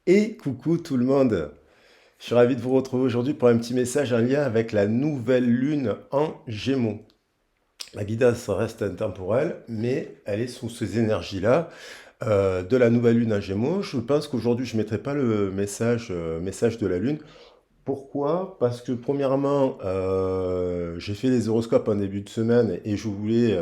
Et coucou tout le monde! Je suis ravi de vous retrouver aujourd'hui pour un petit message en lien avec la nouvelle lune en Gémeaux. La guidance reste intemporelle, mais elle est sous ces énergies-là de la nouvelle lune en Gémeaux. Je pense qu'aujourd'hui je ne mettrai pas le message de la lune. Pourquoi? Parce que premièrement, j'ai fait les horoscopes en début de semaine et je voulais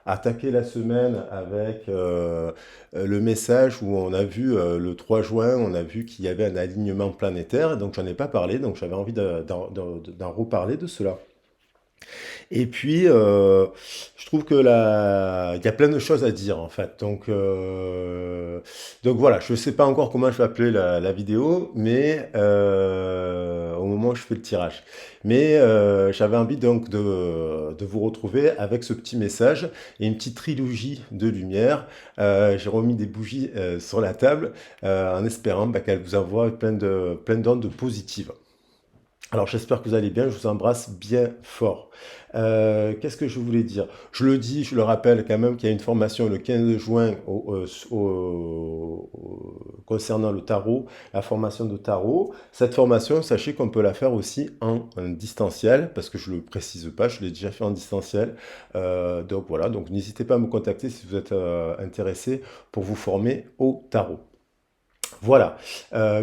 attaquer la semaine avec le message où on a vu le 3 juin, on a vu qu'il y avait un alignement planétaire, donc j'en ai pas parlé, donc j'avais envie d'en reparler de cela. Et puis, je trouve que il y a plein de choses à dire en fait. Donc voilà, je ne sais pas encore comment je vais appeler la vidéo, mais au moment où je fais le tirage. Mais j'avais envie donc de vous retrouver avec ce petit message et une petite trilogie de lumière. J'ai remis des bougies sur la table en espérant qu'elles vous envoient plein d'ondes positives. Alors j'espère que vous allez bien, je vous embrasse bien fort. Qu'est-ce que je voulais dire? Je le dis, je le rappelle quand même qu'il y a une formation le 15 juin concernant le tarot, la formation de tarot. Cette formation, sachez qu'on peut la faire aussi en distanciel, parce que je ne le précise pas, je l'ai déjà fait en distanciel. Donc voilà, donc n'hésitez pas à me contacter si vous êtes intéressé pour vous former au tarot. Voilà.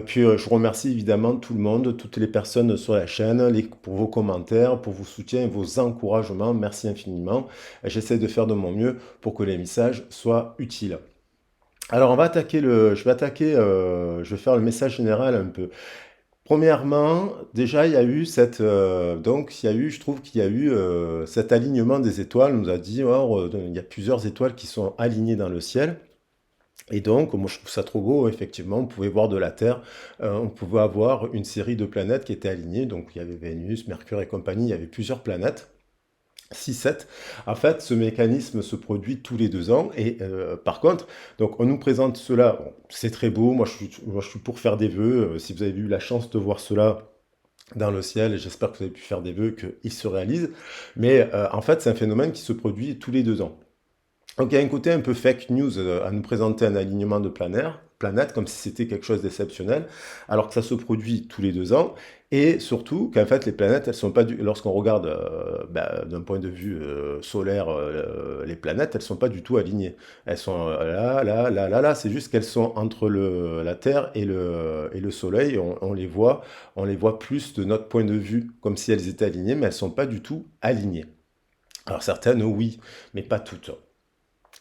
Puis je remercie évidemment tout le monde, toutes les personnes sur la chaîne, pour vos commentaires, pour vos soutiens et vos encouragements. Merci infiniment. J'essaie de faire de mon mieux pour que les messages soient utiles. Alors je vais faire le message général un peu. Premièrement, déjà il y a eu je trouve qu'il y a eu cet alignement des étoiles. On nous a dit, oh, il y a plusieurs étoiles qui sont alignées dans le ciel. Et donc, moi, je trouve ça trop beau. Effectivement, on pouvait voir de la Terre, on pouvait avoir une série de planètes qui étaient alignées. Donc, il y avait Vénus, Mercure et compagnie. Il y avait plusieurs planètes, 6, 7. En fait, ce mécanisme se produit tous les 2 ans. Et par contre, donc, on nous présente cela. Bon, c'est très beau. Moi, je suis pour faire des vœux. Si vous avez eu la chance de voir cela dans le ciel, et j'espère que vous avez pu faire des vœux, qu'ils se réalisent. Mais en fait, c'est un phénomène qui se produit tous les 2 ans. Donc il y a un côté un peu fake news à nous présenter un alignement de planètes comme si c'était quelque chose d'exceptionnel, alors que ça se produit tous les 2 ans, et surtout qu'en fait les planètes, elles sont pas lorsqu'on regarde d'un point de vue solaire les planètes, elles sont pas du tout alignées. Elles sont là, là, là, là, là, c'est juste qu'elles sont entre la Terre et le Soleil, et on les voit plus de notre point de vue, comme si elles étaient alignées, mais elles sont pas du tout alignées. Alors certaines, oui, mais pas toutes.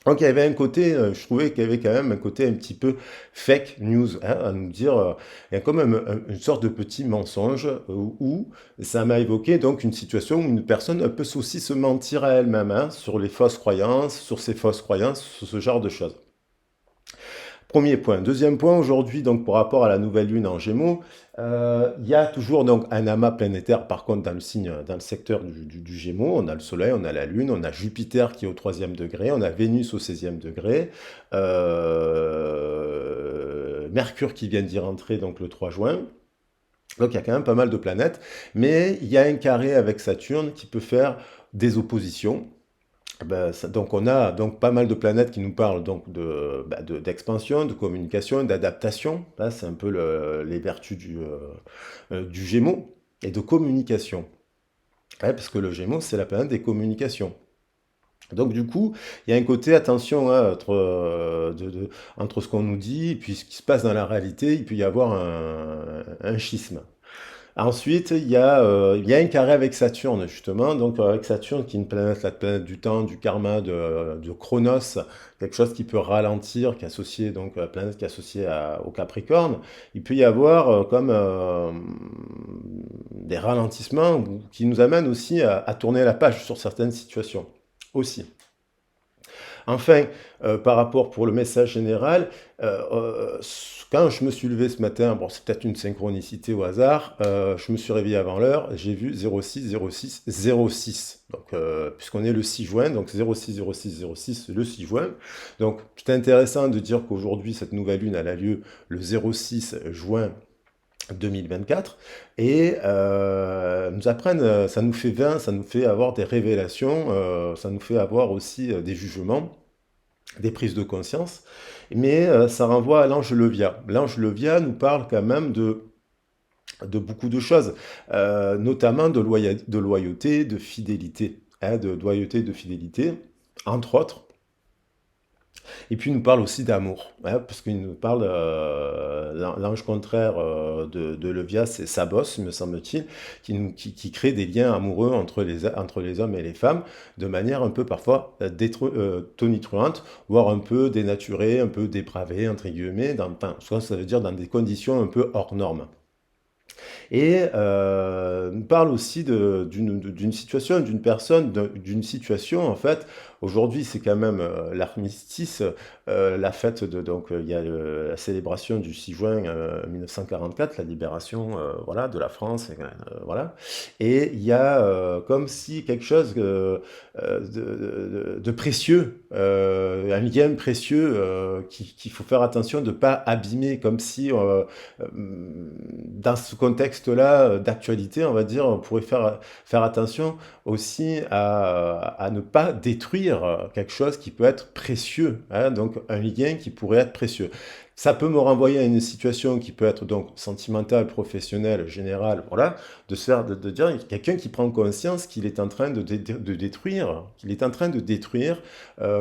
Donc il y avait un côté, je trouvais qu'il y avait quand même un côté un petit peu fake news, hein, à nous dire, il y a quand même une sorte de petit mensonge où ça m'a évoqué donc une situation où une personne peut aussi se mentir à elle-même, hein, sur les fausses croyances, sur ses fausses croyances, sur ce genre de choses. Premier point. Deuxième point, aujourd'hui, donc par rapport à la nouvelle lune en Gémeaux, il y a toujours donc un amas planétaire, par contre, dans le secteur du Gémeaux. On a le Soleil, on a la Lune, on a Jupiter qui est au 3e degré, on a Vénus au 16e degré, Mercure qui vient d'y rentrer donc le 3 juin. Donc il y a quand même pas mal de planètes, mais il y a un carré avec Saturne qui peut faire des oppositions. Donc on a donc pas mal de planètes qui nous parlent donc d'expansion, de communication, d'adaptation. Là, c'est un peu les vertus du Gémeaux et de communication. Ouais, parce que le Gémeaux, c'est la planète des communications. Donc du coup, il y a un côté attention, hein, entre ce qu'on nous dit et puis ce qui se passe dans la réalité, il peut y avoir un schisme. Ensuite, il y a un carré avec Saturne, justement. Donc, avec Saturne, qui est une planète, la planète du temps, du karma, de Chronos, quelque chose qui peut ralentir, qui est associé, donc, la planète qui est associée au Capricorne. Il peut y avoir comme des ralentissements qui nous amènent aussi à tourner la page sur certaines situations. Aussi. Enfin, par rapport pour le message général, quand je me suis levé ce matin, bon, c'est peut-être une synchronicité au hasard, je me suis réveillé avant l'heure, j'ai vu 06 06 06. Donc, puisqu'on est le 6 juin, donc 06 06 06 le 6 juin. Donc, c'est intéressant de dire qu'aujourd'hui, cette nouvelle lune elle a lieu le 06 juin 2024 et nous apprennent, ça nous fait 20, ça nous fait avoir des révélations, ça nous fait avoir aussi des jugements, des prises de conscience. Mais ça renvoie à l'ange Levia. L'ange Levia nous parle quand même de beaucoup de choses, notamment de loyauté, de fidélité, hein, de loyauté, de fidélité, entre autres. Et puis il nous parle aussi d'amour, hein, parce qu'il nous parle, l'ange contraire de Levia, c'est Sabos, me semble-t-il, qui crée des liens amoureux entre les hommes et les femmes, de manière un peu parfois tonitruante, voire un peu dénaturée, un peu dépravée, entre guillemets, soit ça veut dire dans des conditions un peu hors normes. Et on parle aussi d'une situation, d'une personne, d'une situation en fait. Aujourd'hui, c'est quand même l'armistice, la fête donc il y a la célébration du 6 juin 1944, la libération voilà, de la France, voilà. Et il y a comme si quelque chose de précieux, un lien précieux qu'il faut faire attention de ne pas abîmer, comme si dans ce contexte-là d'actualité, on va dire, on pourrait faire attention aussi à ne pas détruire quelque chose qui peut être précieux, hein, donc un lien qui pourrait être précieux. Ça peut me renvoyer à une situation qui peut être donc sentimentale, professionnelle, générale, voilà, de dire quelqu'un qui prend conscience qu'il est en train de détruire, qu'il est en train de détruire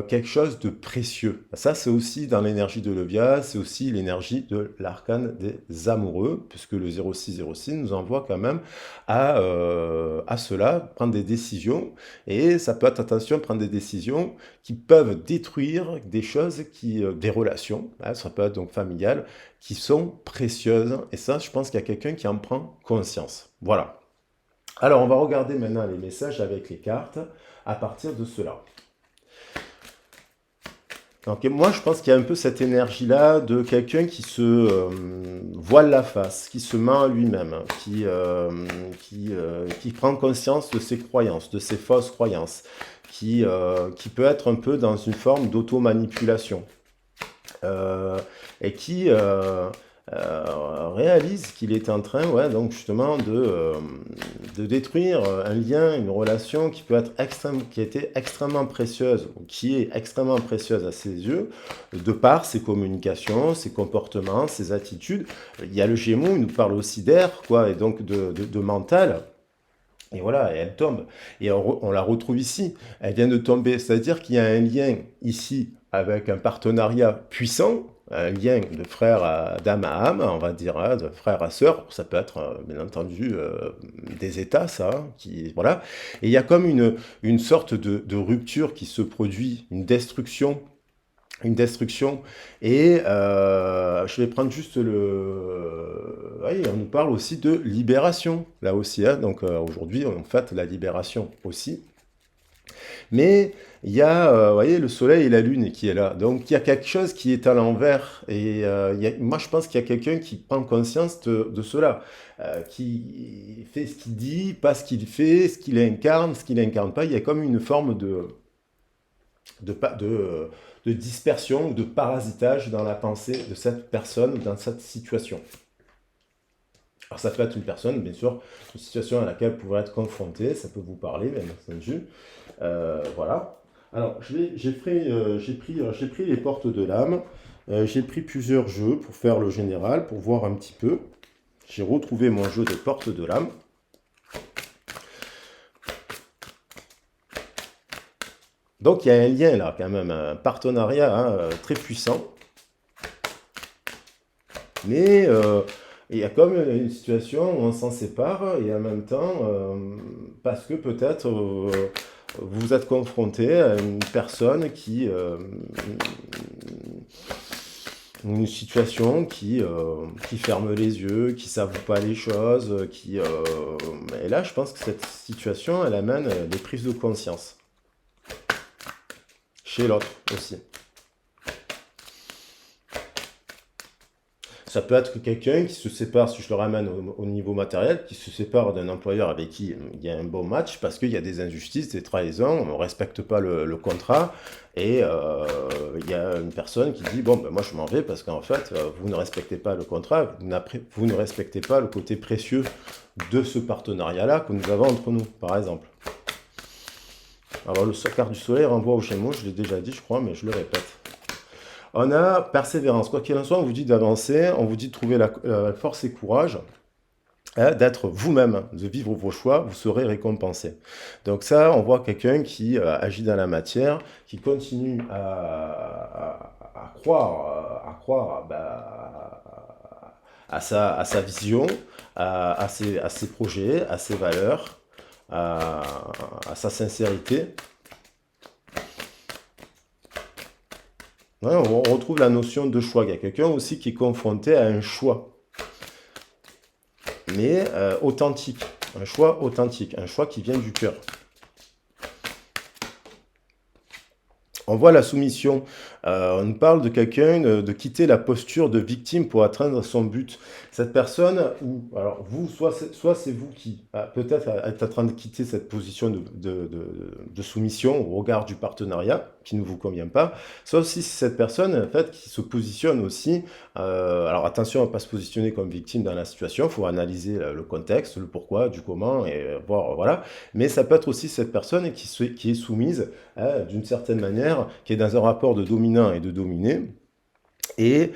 quelque chose de précieux. Ça, c'est aussi dans l'énergie de Levia, c'est aussi l'énergie de l'arcane des amoureux, puisque le 0606 nous envoie quand même à cela, prendre des décisions, et ça peut être, attention, prendre des décisions qui peuvent détruire des choses, des relations, hein, ça peut être donc familiales, qui sont précieuses, et ça, je pense qu'il y a quelqu'un qui en prend conscience. Voilà. Alors, on va regarder maintenant les messages avec les cartes à partir de cela. Donc, moi, je pense qu'il y a un peu cette énergie-là de quelqu'un qui se voile la face, qui se ment à lui-même, hein, qui prend conscience de ses croyances, de ses fausses croyances, qui peut être un peu dans une forme d'auto-manipulation, et qui réalise qu'il est en train, ouais, donc justement, de détruire un lien, une relation qui peut être qui a été extrêmement précieuse, ou qui est extrêmement précieuse à ses yeux, de par ses communications, ses comportements, ses attitudes. Il y a le Gémeaux, il nous parle aussi d'air, quoi, et donc de mental. Et voilà, et elle tombe. Et on la retrouve ici. Elle vient de tomber. C'est-à-dire qu'il y a un lien ici avec un partenariat puissant, un lien de frère d'âme à âme, on va dire, hein, de frère à sœur. Ça peut être, bien entendu, des états, ça. Hein, voilà. Et il y a comme une sorte de rupture qui se produit, une destruction. Et je vais prendre juste oui, on nous parle aussi de libération, là aussi. Hein. Donc aujourd'hui, on fête la libération aussi. Mais il y a, vous voyez, le soleil et la lune qui est là. Donc il y a quelque chose qui est à l'envers. Et moi, je pense qu'il y a quelqu'un qui prend conscience de cela, qui fait ce qu'il dit, pas ce qu'il fait, ce qu'il incarne, ce qu'il incarne pas. Il y a comme une forme de, pa- de, euh, de dispersion ou de parasitage dans la pensée de cette personne, dans cette situation. Alors ça peut être une personne, bien sûr, une situation à laquelle vous pourrait être confronté, ça peut vous parler, bien entendu. Voilà. Alors, j'ai pris les portes de l'âme, j'ai pris plusieurs jeux pour faire le général, pour voir un petit peu. J'ai retrouvé mon jeu des portes de l'âme. Donc il y a un lien là, quand même, un partenariat hein, très puissant. Mais il y a comme une situation où on s'en sépare et en même temps, parce que peut-être vous êtes confronté à une personne une situation qui ferme les yeux, qui ne s'avoue pas les choses, et là je pense que cette situation, elle amène des prises de conscience chez l'autre aussi. Ça peut être quelqu'un qui se sépare, si je le ramène au niveau matériel, qui se sépare d'un employeur avec qui il y a un bon match parce qu'il y a des injustices, des trahisons, on ne respecte pas le contrat et il y a une personne qui dit bon ben moi je m'en vais parce qu'en fait vous ne respectez pas le contrat, vous ne respectez pas le côté précieux de ce partenariat-là que nous avons entre nous, par exemple. Alors le carte du soleil renvoie au Gémeaux, je l'ai déjà dit je crois, mais je le répète. On a persévérance. Quoi qu'il en soit, on vous dit d'avancer, on vous dit de trouver la force et courage, hein, d'être vous-même, de vivre vos choix, vous serez récompensé. Donc ça, on voit quelqu'un qui agit dans la matière, qui continue à croire à sa vision, à ses projets, à ses valeurs, à, à sa sincérité. Ouais, on retrouve la notion de choix. Il y a quelqu'un aussi qui est confronté à un choix, mais authentique. Un choix qui vient du cœur. On voit la soumission. On nous parle de quelqu'un de quitter la posture de victime pour atteindre son but. Cette personne, ou alors vous, soit c'est vous qui peut-être êtes en train de quitter cette position de soumission au regard du partenariat qui ne vous convient pas, soit aussi c'est cette personne en fait qui se positionne aussi. Alors attention à ne pas se positionner comme victime dans la situation. Il faut analyser le contexte, le pourquoi, du comment et voir voilà. Mais ça peut être aussi cette personne qui est soumise d'une certaine manière, qui est dans un rapport de dominant et de dominé, et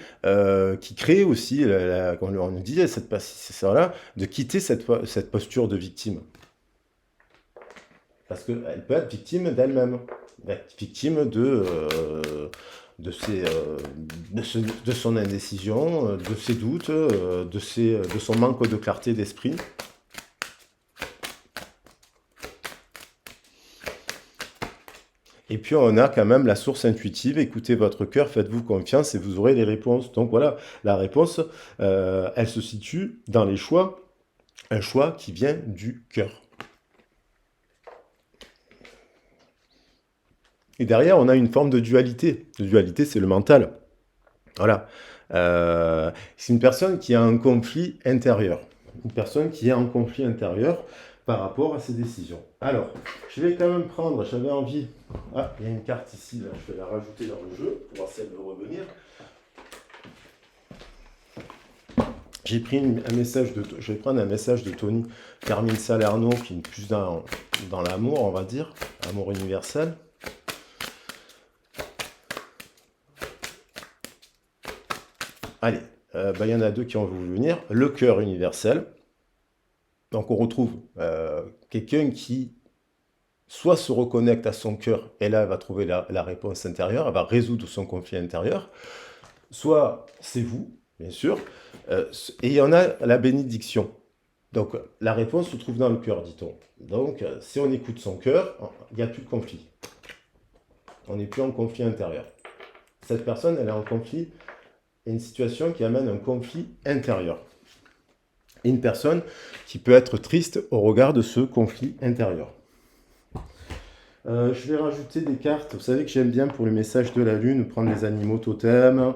qui crée aussi, on nous dit, c'est ça là, de quitter cette posture de victime. Parce qu'elle peut être victime d'elle-même, victime de son indécision, de ses doutes, de son manque de clarté d'esprit. Et puis on a quand même la source intuitive, écoutez votre cœur, faites-vous confiance et vous aurez les réponses. Donc voilà, la réponse, elle se situe dans les choix, un choix qui vient du cœur. Et derrière, on a une forme de dualité. La dualité, c'est le mental. Voilà. C'est une personne qui a un conflit intérieur. Une personne qui est en conflit intérieur par rapport à ses décisions. Alors, je vais quand même prendre, j'avais envie... Ah, il y a une carte ici, là, je vais la rajouter dans le jeu pour voir si elle veut revenir. J'ai pris un message je vais prendre un message de Tony Carmine Salerno, qui est plus dans l'amour, on va dire, amour universel. Allez, il y en a deux qui ont voulu venir. Le cœur universel. Donc on retrouve quelqu'un qui soit se reconnecte à son cœur, et là elle va trouver la réponse intérieure, elle va résoudre son conflit intérieur, soit c'est vous, bien sûr, et il y en a la bénédiction. Donc la réponse se trouve dans le cœur, dit-on. Donc si on écoute son cœur, il n'y a plus de conflit. On n'est plus en conflit intérieur. Cette personne, elle est en conflit, et une situation qui amène un conflit intérieur. Et une personne qui peut être triste au regard de ce conflit intérieur. Je vais rajouter des cartes. Vous savez que j'aime bien pour le message de la lune prendre les animaux totems.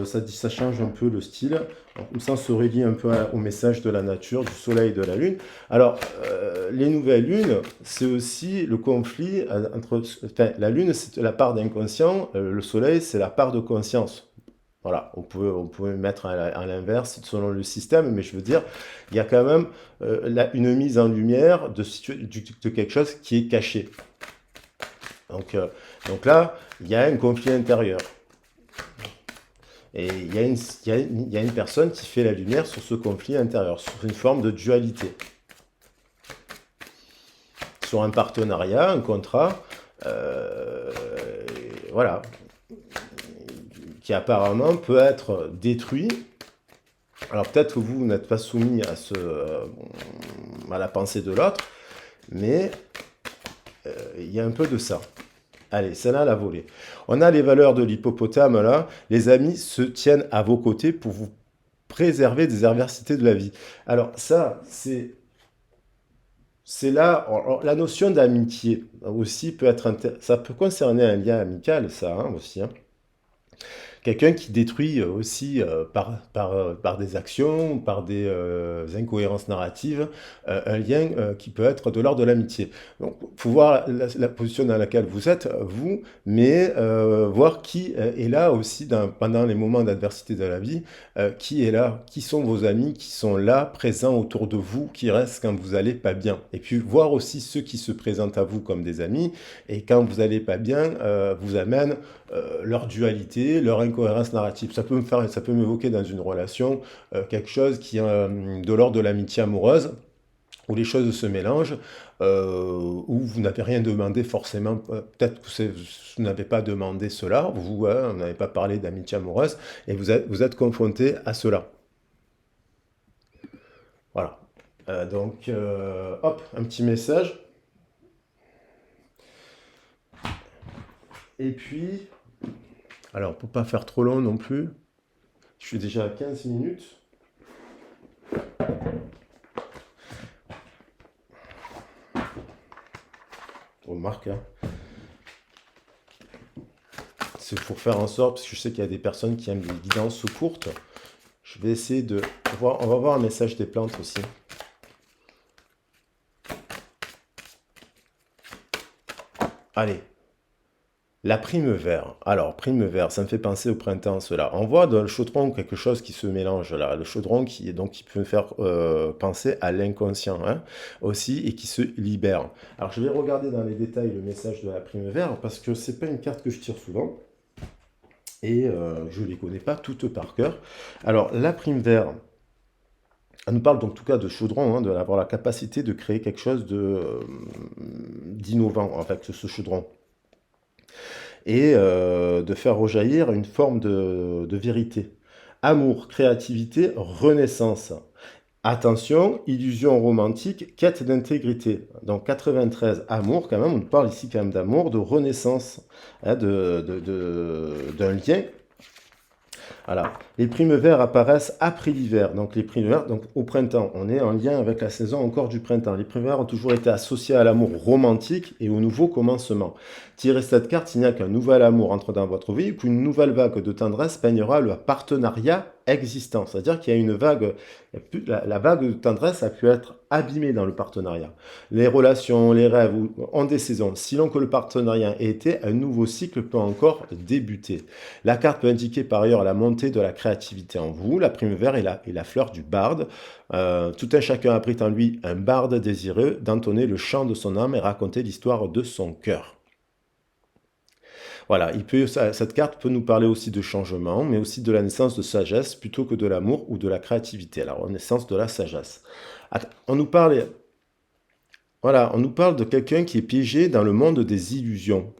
Ça change un peu le style. Comme ça, on se relie un peu au message de la nature, du soleil et de la lune. Alors, les nouvelles lunes, c'est aussi le conflit entre... Enfin, la lune, c'est la part d'inconscient. Le soleil, c'est la part de conscience. Voilà, on peut mettre à l'inverse selon le système, mais je veux dire, il y a quand même une mise en lumière de quelque chose qui est caché. Donc là, il y a un conflit intérieur. Et il y a une personne qui fait la lumière sur ce conflit intérieur, sur une forme de dualité. Sur un partenariat, un contrat, voilà, qui apparemment peut être détruit. Alors peut-être que vous n'êtes pas soumis à la pensée de l'autre, mais il y a un peu de ça. Allez, celle-là, la volée. On a les valeurs de l'hippopotame, là. Les amis se tiennent à vos côtés pour vous préserver des adversités de la vie. Alors ça, c'est là, la notion d'amitié aussi peut être... Ça peut concerner un lien amical, ça, aussi, Quelqu'un qui détruit aussi par des actions, par des incohérences narratives, un lien qui peut être de l'ordre de l'amitié. Donc, il faut voir la position dans laquelle vous êtes, vous, mais voir qui est là aussi pendant les moments d'adversité de la vie, qui est là, qui sont vos amis, qui sont là, présents autour de vous, qui restent quand vous n'allez pas bien. Et puis, voir aussi ceux qui se présentent à vous comme des amis, et quand vous n'allez pas bien, vous amènent leur dualité, leur incohérence narrative. Ça peut m'évoquer dans une relation quelque chose qui est de l'ordre de l'amitié amoureuse, où les choses se mélangent, où vous n'avez rien demandé forcément, peut-être que vous n'avez pas demandé cela, vous hein, n'avez pas parlé d'amitié amoureuse, et vous êtes confronté à cela. Voilà. Donc, hop, un petit message. Et puis, alors pour pas faire trop long non plus, je suis déjà à 15 minutes. Remarque, hein. C'est pour faire en sorte, parce que je sais qu'il y a des personnes qui aiment les guidances courtes. Je vais essayer de voir, on va voir un message des plantes aussi. Allez, la prime vert. Alors, prime vert, ça me fait penser au printemps, cela. On voit dans le chaudron quelque chose qui se mélange là. Le chaudron qui peut me faire penser à l'inconscient hein, aussi et qui se libère. Alors, je vais regarder dans les détails le message de la prime vert parce que c'est pas une carte que je tire souvent et je ne les connais pas toutes par cœur. Alors, la prime vert, elle nous parle donc en tout cas de chaudron, hein, d'avoir la capacité de créer quelque chose d'innovant avec ce chaudron et de faire rejaillir une forme de vérité. Amour, créativité, renaissance. Attention, illusion romantique, quête d'intégrité. Donc 93, amour, quand même, on parle ici quand même d'amour, de renaissance, hein, d'un lien. Voilà. Les primes verts apparaissent après l'hiver. Donc les primes verts, donc au printemps, on est en lien avec la saison encore du printemps. Les primes verts ont toujours été associés à l'amour romantique et au nouveau commencement. Tirez cette carte, il n'y a qu'un nouvel amour entre dans votre vie, puis une nouvelle vague de tendresse peignera le partenariat existant. C'est-à-dire qu'il y a une vague, la vague de tendresse a pu être abîmée dans le partenariat. Les relations, les rêves ont des saisons. Si l'on que le partenariat ait été, un nouveau cycle peut encore débuter. La carte peut indiquer par ailleurs la montée de la créativité en vous. La prime vert est la fleur du barde. Tout un chacun abrite en lui un barde désireux d'entonner le chant de son âme et raconter l'histoire de son cœur. Voilà, cette carte peut nous parler aussi de changement, mais aussi de la naissance de sagesse plutôt que de l'amour ou de la créativité. Alors, la naissance de la sagesse. On nous parle, voilà, on nous parle de quelqu'un qui est piégé dans le monde des illusions.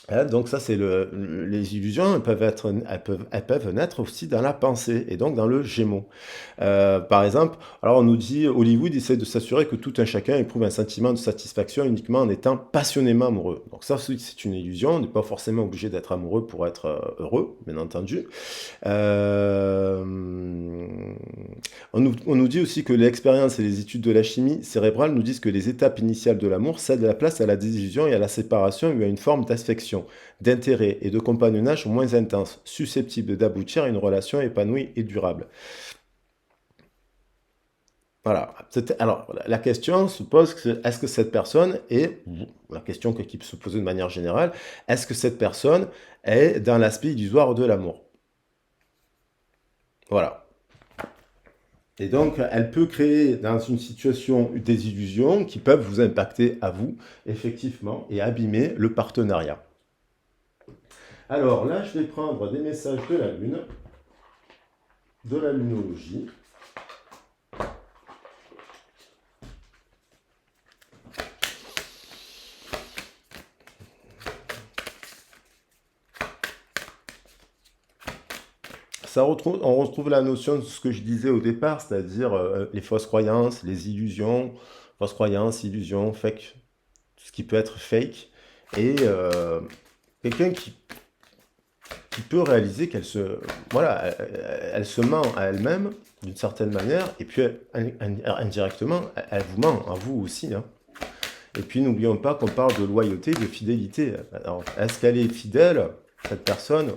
Hein, donc ça, c'est les illusions, elles peuvent naître aussi dans la pensée et donc dans le Gémeaux. Par exemple, alors on nous dit, Hollywood essaie de s'assurer que tout un chacun éprouve un sentiment de satisfaction uniquement en étant passionnément amoureux. Donc ça, c'est une illusion, on n'est pas forcément obligé d'être amoureux pour être heureux, bien entendu. Euh, on nous dit aussi que l'expérience et les études de la chimie cérébrale nous disent que les étapes initiales de l'amour cèdent la place à la désillusion et à la séparation ou à une forme d'affection, d'intérêt et de compagnonnage moins intense, susceptible d'aboutir à une relation épanouie et durable. Voilà. Alors, la question se pose, est-ce que cette personne est, la question qui peut se poser de manière générale, est-ce que cette personne est dans l'aspect illusoire de l'amour? Voilà. Et donc, elle peut créer dans une situation des illusions qui peuvent vous impacter à vous, effectivement, et abîmer le partenariat. Alors là, je vais prendre des messages de la Lune, de la lunologie. On retrouve la notion de ce que je disais au départ, c'est-à-dire les fausses croyances, les illusions, fausses croyances, illusions, fake, tout ce qui peut être fake, et quelqu'un qui peut réaliser qu'elle se, voilà, elle se ment à elle-même d'une certaine manière, et puis indirectement, elle vous ment à vous aussi. Hein. Et puis n'oublions pas qu'on parle de loyauté, de fidélité. Alors, est-ce qu'elle est fidèle, cette personne,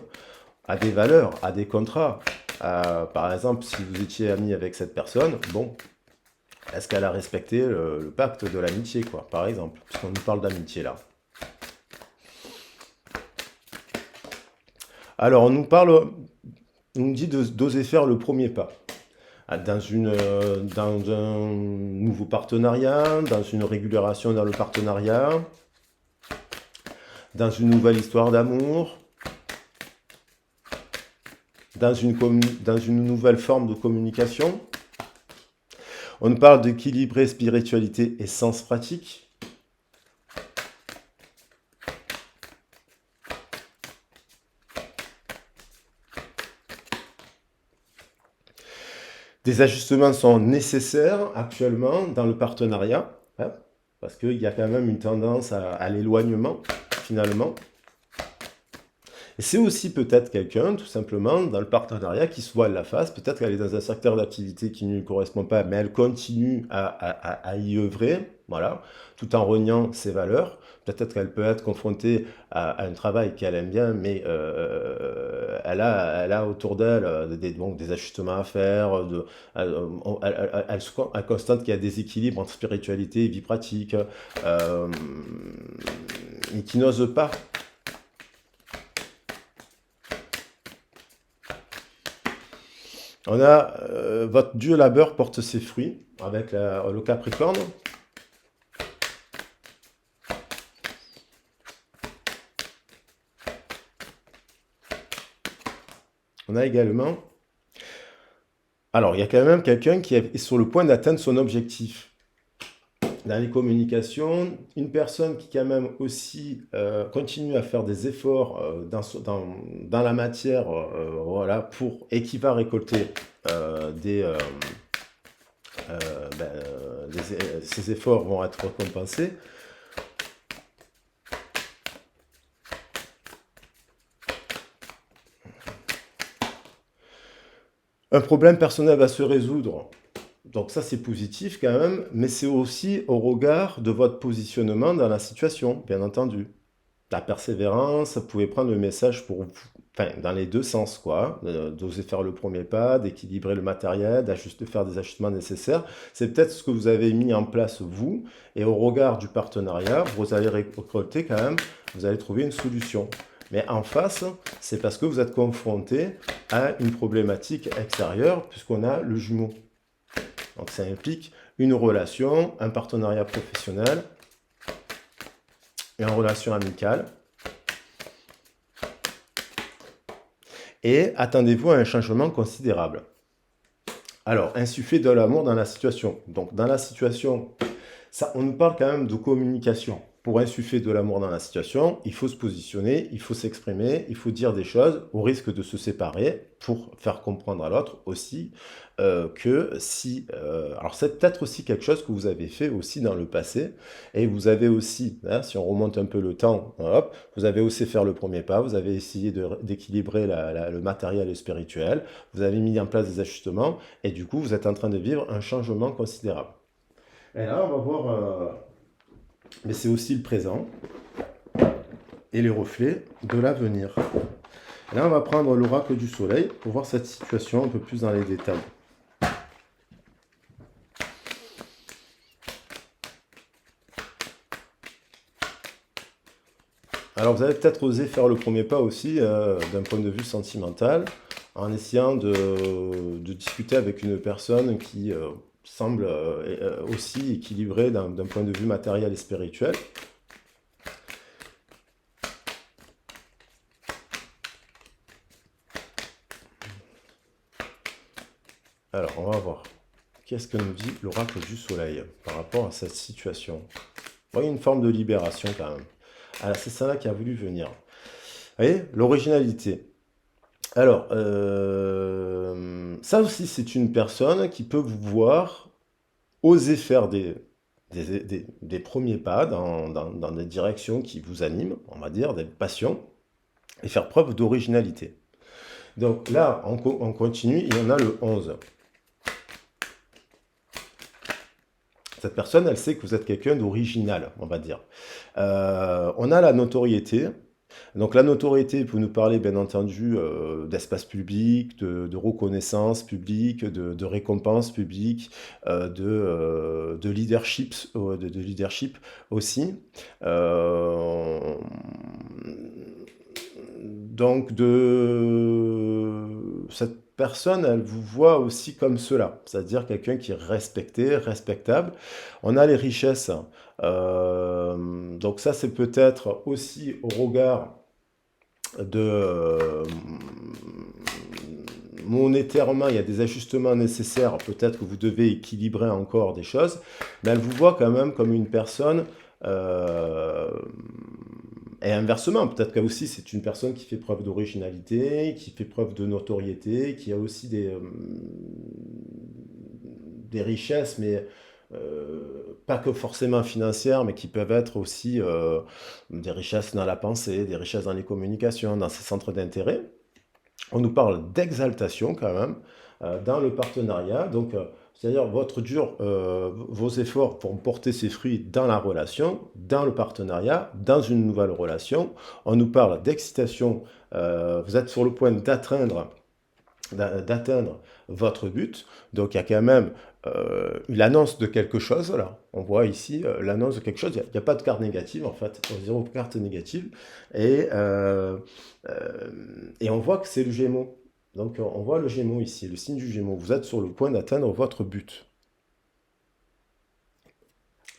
à des valeurs, à des contrats? Par exemple, si vous étiez ami avec cette personne, bon, est-ce qu'elle a respecté le pacte de l'amitié, quoi, par exemple, puisqu'on nous parle d'amitié là. Alors, on nous dit d'oser faire le premier pas dans un nouveau partenariat, dans une régulation dans le partenariat, dans une nouvelle histoire d'amour. dans une nouvelle forme de communication. On parle d'équilibrer spiritualité et sens pratique. Des ajustements sont nécessaires actuellement dans le partenariat, hein, parce qu'il y a quand même une tendance à l'éloignement, finalement. Et c'est aussi peut-être quelqu'un, tout simplement, dans le partenariat qui se voile la face. Peut-être qu'elle est dans un secteur d'activité qui ne lui correspond pas, mais elle continue à y œuvrer, voilà, tout en reniant ses valeurs. Peut-être qu'elle peut être confrontée à un travail qu'elle aime bien, mais elle a autour d'elle donc des ajustements à faire. Elle constate qu'il y a des équilibres entre spiritualité et vie pratique, et qui n'ose pas. On a votre Dieu labeur porte ses fruits avec le Capricorne. On a également... Alors, il y a quand même quelqu'un qui est sur le point d'atteindre son objectif. Dans les communications, une personne qui quand même aussi continue à faire des efforts dans la matière, voilà, et qui va récolter ces efforts vont être récompensés. Un problème personnel va se résoudre. Donc ça, c'est positif quand même, mais c'est aussi au regard de votre positionnement dans la situation, bien entendu. La persévérance, vous pouvez prendre le message pour vous, enfin, dans les deux sens, quoi. D'oser faire le premier pas, d'équilibrer le matériel, de faire des ajustements nécessaires. C'est peut-être ce que vous avez mis en place, vous, et au regard du partenariat, vous allez récolter quand même, vous allez trouver une solution. Mais en face, c'est parce que vous êtes confronté à une problématique extérieure, puisqu'on a le jumeau. Donc ça implique une relation, un partenariat professionnel et une relation amicale. Et attendez-vous à un changement considérable. Alors, insuffler de l'amour dans la situation. Donc dans la situation, ça, on nous parle quand même de communication. Pour insuffler de l'amour dans la situation, il faut se positionner, il faut s'exprimer, il faut dire des choses au risque de se séparer pour faire comprendre à l'autre aussi que si... alors c'est peut-être aussi quelque chose que vous avez fait aussi dans le passé et vous avez aussi, hein, si on remonte un peu le temps, hop, vous avez osé faire le premier pas, vous avez essayé d'équilibrer le matériel et le spirituel, vous avez mis en place des ajustements et du coup vous êtes en train de vivre un changement considérable. Et là, on va voir, mais c'est aussi le présent et les reflets de l'avenir. Là, on va prendre l'oracle du soleil pour voir cette situation un peu plus dans les détails. Alors, vous allez peut-être oser faire le premier pas aussi d'un point de vue sentimental, en essayant de discuter avec une personne qui semble aussi équilibrée d'un point de vue matériel et spirituel. Alors, on va voir. Qu'est-ce que nous dit l'oracle du soleil par rapport à cette situation? Il y a une forme de libération quand même. Alors, c'est ça là qui a voulu venir. Vous voyez, l'originalité. Alors, ça aussi, c'est une personne qui peut vous voir oser faire des premiers pas dans des directions qui vous animent, on va dire, des passions, et faire preuve d'originalité. Donc là, on continue, il y en a le 11. Cette personne, elle sait que vous êtes quelqu'un d'original, on va dire. On a la notoriété. Donc la notoriété peut nous parler, bien entendu, d'espace public, de reconnaissance publique, de récompense publique, de leadership, de leadership aussi. Donc cette personne, elle vous voit aussi comme cela, c'est-à-dire quelqu'un qui est respecté, respectable. On a les richesses. Donc ça, c'est peut-être aussi au regard monétairement, il y a des ajustements nécessaires, peut-être que vous devez équilibrer encore des choses, mais elle vous voit quand même comme une personne, euh, et inversement, peut-être qu'elle aussi c'est une personne qui fait preuve d'originalité, qui fait preuve de notoriété, qui a aussi des richesses, mais pas que forcément financières, mais qui peuvent être aussi des richesses dans la pensée, des richesses dans les communications, dans ses centres d'intérêt. On nous parle d'exaltation quand même dans le partenariat. Donc, c'est-à-dire vos efforts pour porter ses fruits dans la relation, dans le partenariat, dans une nouvelle relation. On nous parle d'excitation. Vous êtes sur le point d'atteindre votre but. Donc, il y a quand même l'annonce de quelque chose là. On voit ici l'annonce de quelque chose. Il n'y a pas de carte négative en fait. Zéro carte négative. Et, euh, euh, et on voit que c'est le Gémeaux. Donc on voit le Gémeaux ici, le signe du Gémeaux. Vous êtes sur le point d'atteindre votre but.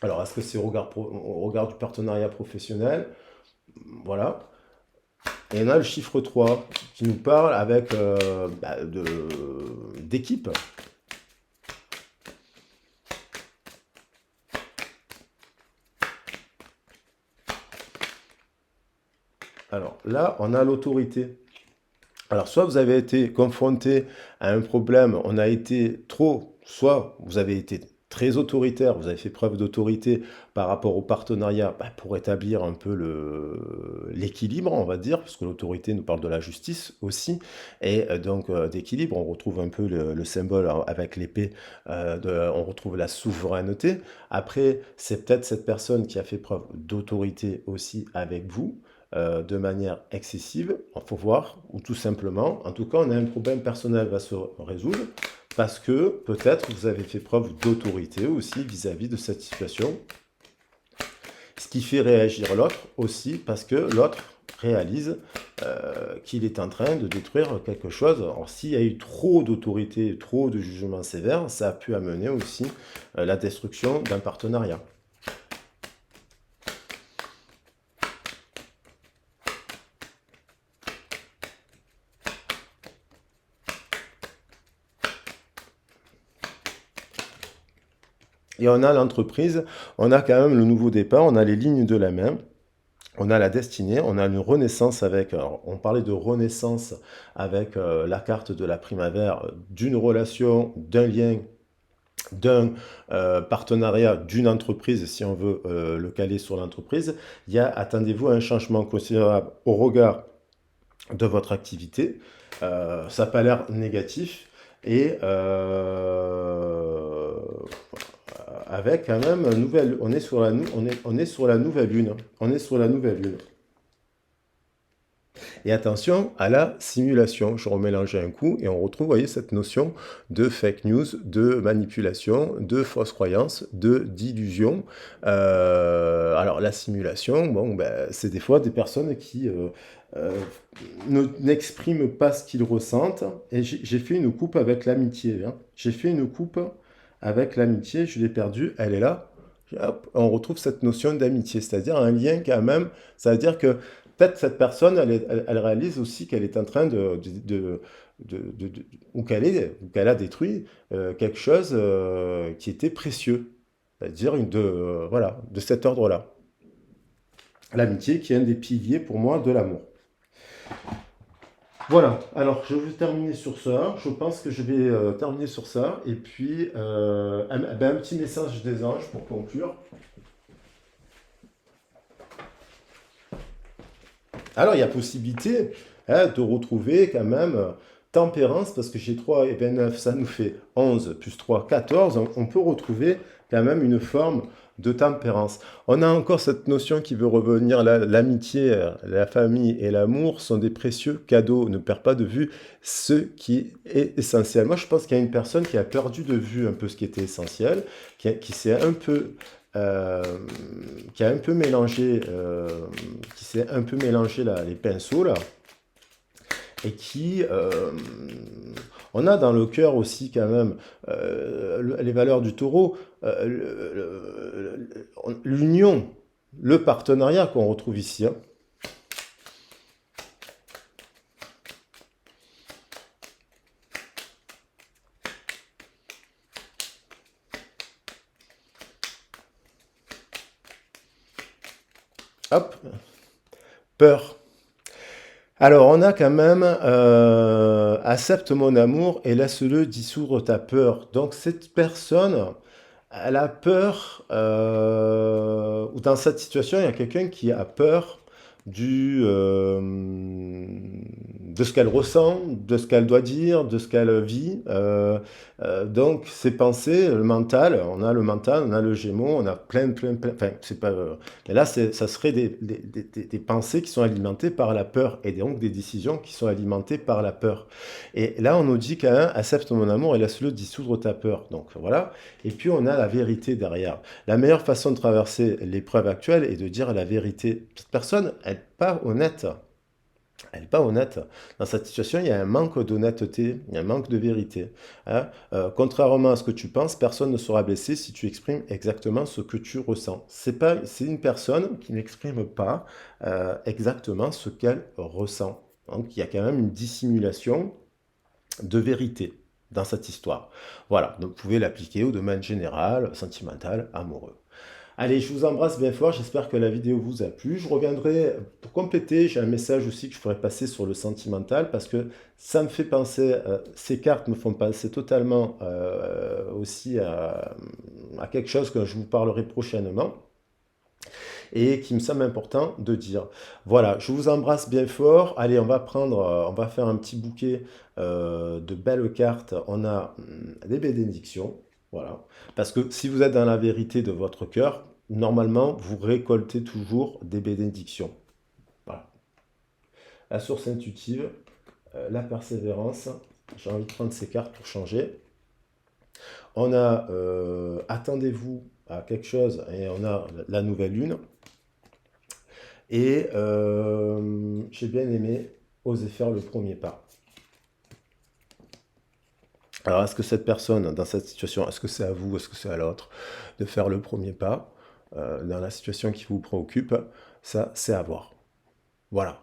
Alors, est-ce que c'est au regard du partenariat professionnel? Voilà. Et on a le chiffre 3 qui nous parle avec d'équipe. Alors là, on a l'autorité. Alors, soit vous avez été confronté à un problème, on a été trop, soit vous avez été très autoritaire, vous avez fait preuve d'autorité par rapport au partenariat pour établir un peu l'équilibre, on va dire, parce que l'autorité nous parle de la justice aussi, et donc d'équilibre, on retrouve un peu le symbole avec l'épée, on retrouve la souveraineté. Après, c'est peut-être cette personne qui a fait preuve d'autorité aussi avec vous de manière excessive, il faut voir, ou tout simplement, en tout cas, on a un problème personnel va se résoudre parce que peut-être vous avez fait preuve d'autorité aussi vis-à-vis de cette situation, ce qui fait réagir l'autre aussi parce que l'autre réalise qu'il est en train de détruire quelque chose. Alors s'il y a eu trop d'autorité, trop de jugements sévères, ça a pu amener aussi la destruction d'un partenariat. Et on a l'entreprise, on a quand même le nouveau départ, on a les lignes de la main, on a la destinée, on a une renaissance avec, alors, on parlait de renaissance avec la carte de la primavère, d'une relation, d'un lien, d'un partenariat, d'une entreprise, si on veut le caler sur l'entreprise. Il y a, attendez-vous à un changement considérable au regard de votre activité. Ça n'a pas l'air négatif. Et avec quand même un nouvel, on est sur on est sur la nouvelle lune. On est sur la nouvelle lune. Et attention à la simulation. Je remélange un coup et on retrouve, vous voyez, cette notion de fake news, de manipulation, de fausse croyance, de d'illusion. Alors la simulation, bon, ben, c'est des fois des personnes qui euh, n'expriment pas ce qu'ils ressentent. Et j'ai fait une coupe avec l'amitié. Hein. J'ai fait une coupe avec l'amitié, je l'ai perdue, elle est là. Hop, on retrouve cette notion d'amitié, c'est-à-dire un lien quand même. Ça veut dire que peut-être cette personne, elle réalise aussi qu'elle est en train ou qu'elle a détruit quelque chose qui était précieux, c'est-à-dire voilà, de cet ordre-là. L'amitié qui est un des piliers pour moi de l'amour. Voilà, alors je vais terminer sur ça. Je pense que je vais terminer sur ça. Et puis, un petit message des anges pour conclure. Alors, il y a possibilité de retrouver quand même tempérance, parce que j'ai 3 et 29, ça nous fait 11, plus 3, 14. On peut retrouver quand même une forme de tempérance. On a encore cette notion qui veut revenir, l'amitié, la famille et l'amour sont des précieux cadeaux. Ne perds pas de vue ce qui est essentiel. Moi, je pense qu'il y a une personne qui a perdu de vue un peu ce qui était essentiel, qui s'est un peu euh, qui a un peu mélangé, qui s'est un peu mélangé les pinceaux là, et qui, on a dans le cœur aussi quand même les valeurs du taureau, l'union, le partenariat qu'on retrouve ici. Hein. Hop, peur. Alors, on a quand même accepte mon amour et laisse-le dissoudre ta peur. Donc, cette personne, elle a peur, ou dans cette situation, il y a quelqu'un qui a peur de ce qu'elle ressent, de ce qu'elle doit dire, de ce qu'elle vit. Donc, ces pensées, le mental, on a le Gémeaux, on a plein. Enfin, c'est pas. Mais là, ça serait des pensées qui sont alimentées par la peur et donc des décisions qui sont alimentées par la peur. Et là, on nous dit quand même, accepte mon amour et laisse-le dissoudre ta peur. Donc voilà. Et puis on a la vérité derrière. La meilleure façon de traverser l'épreuve actuelle est de dire la vérité. Cette personne, elle n'est pas honnête. Elle n'est pas honnête. Dans cette situation, il y a un manque d'honnêteté, il y a un manque de vérité. Hein. Contrairement à ce que tu penses, personne ne sera blessé si tu exprimes exactement ce que tu ressens. C'est une personne qui n'exprime pas exactement ce qu'elle ressent. Donc il y a quand même une dissimulation de vérité dans cette histoire. Voilà, donc vous pouvez l'appliquer au domaine général, sentimental, amoureux. Allez, je vous embrasse bien fort, j'espère que la vidéo vous a plu. Je reviendrai pour compléter, j'ai un message aussi que je ferai passer sur le sentimental parce que ça me fait penser, ces cartes me font penser totalement aussi à quelque chose que je vous parlerai prochainement et qui me semble important de dire. Voilà, je vous embrasse bien fort. Allez, on va faire un petit bouquet de belles cartes. On a des bénédictions, voilà. Parce que si vous êtes dans la vérité de votre cœur, normalement, vous récoltez toujours des bénédictions. Voilà. La source intuitive, la persévérance. J'ai envie de prendre ces cartes pour changer. On a attendez-vous à quelque chose et on a la nouvelle lune. Et j'ai bien aimé oser faire le premier pas. Alors, est-ce que cette personne, dans cette situation, est-ce que c'est à vous, est-ce que c'est à l'autre, de faire le premier pas dans la situation qui vous préoccupe? Ça, c'est à voir. Voilà.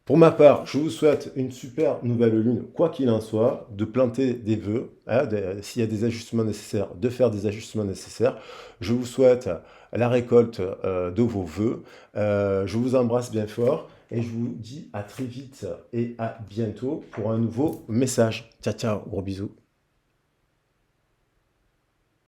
Pour ma part, je vous souhaite une super nouvelle lune, quoi qu'il en soit, de planter des vœux, hein, s'il y a des ajustements nécessaires, de faire des ajustements nécessaires. Je vous souhaite la récolte de vos vœux. Je vous embrasse bien fort et je vous dis à très vite et à bientôt pour un nouveau message. Ciao, ciao, gros bisous.